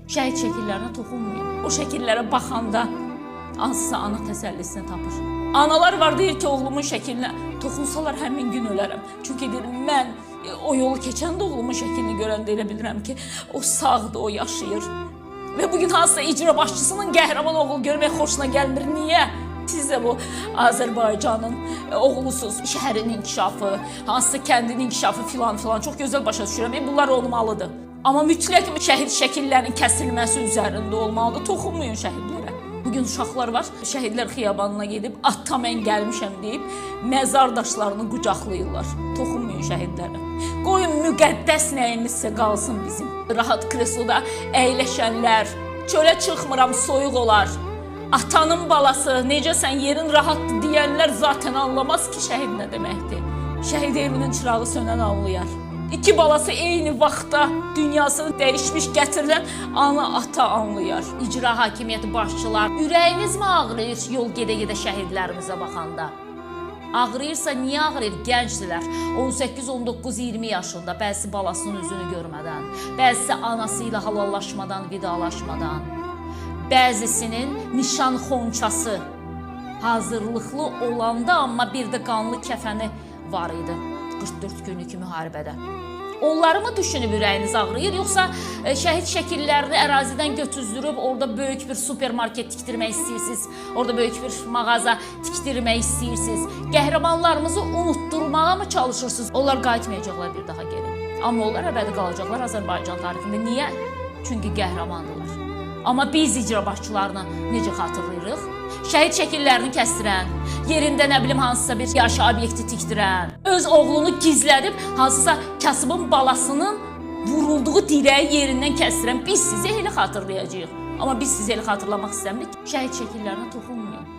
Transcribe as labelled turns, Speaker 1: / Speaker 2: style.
Speaker 1: Şəhid şəkillərinə toxunmayın. O şəkillərə baxanda hansısa ana təsəllisini tapır. Analar var deyir ki, oğlumun şəklinə toxunsalar həmin gün ölərəm. Çünki deyir, mən o yolu keçəndə oğlumun şəklini görəndə elə bilirəm ki, o sağdır, o yaşayır. Və bugün hansısa icra başçısının qəhrəman oğul görmək xoşuna gəlmir. Niyə? Siz də bu Azərbaycanın oğlusuz. Şəhərin inkişafı, hansısa kəndin inkişafı filan çox gözəl başa düşürəm. Bunlar olmalıdır. Amma mütləq şəhid şəkillərinin kəsilməsi üzərində olmalıdır. Toxunmayın şəhidlərə. Bugün uşaqlar var, şəhidlər xiyabanına gedib, ata mən gəlmişəm deyib, məzar daşlarını qucaqlayırlar. Toxunmayın şəhidlərə. Qoyun müqəddəs nəyimizsə qalsın bizim. Rahat kresloda əyləşənlər, çölə çıxmıram, soyuq olar. Atanın balası, necəsən yerin rahatdır deyənlər zaten anlamaz ki, şəhid nə deməkdir. Şəhid evinin çırağı sönən anlayar. İki balası eyni vaxtda dünyasını dəyişmiş gətirilən ana, ata anlayar. İcra hakimiyyəti başçılar, ürəyinizmi ağrıyır yol gedə-gedə şəhidlərimizə baxanda? Ağrıyırsa niyə ağrıyır? Gəncdilər, 18, 19, 20 yaşında, bəzisi balasının üzünü görmədən, bəzisi anası ilə halallaşmadan, vidalaşmadan, bəzisinin nişan xonçası hazırlıqlı olanda, amma bir də qanlı kəfəni var idi 44 günlük müharibədə. Onları mı düşünüb ürəyiniz ağrıyır, yoxsa şəhid şəkillərini ərazidən götüzdürüb orada böyük bir supermarket tikdirmək istəyirsiniz, orada böyük bir mağaza tikdirmək istəyirsiniz, qəhrəmanlarımızı unutturmağa mı çalışırsınız? Onlar qayıtmayacaqlar bir daha geri. Amma onlar əbədi qalacaqlar Azərbaycan tarixində. Niyə? Çünki qəhrəmandırlar. Amma biz icra başçılarını necə xatırlayırıq? Şəhid şəkillərini kəstirən, yerində nə bilim hansısa bir yaşa obyekti tikdirən, öz oğlunu gizlədib hansısa kasıbın balasının vurulduğu dirəyi yerindən kəstirən biz sizi elə xatırlayacağıq. Amma biz sizi elə xatırlamaq istəmirik. Şəhid şəkillərinə toxunmayın.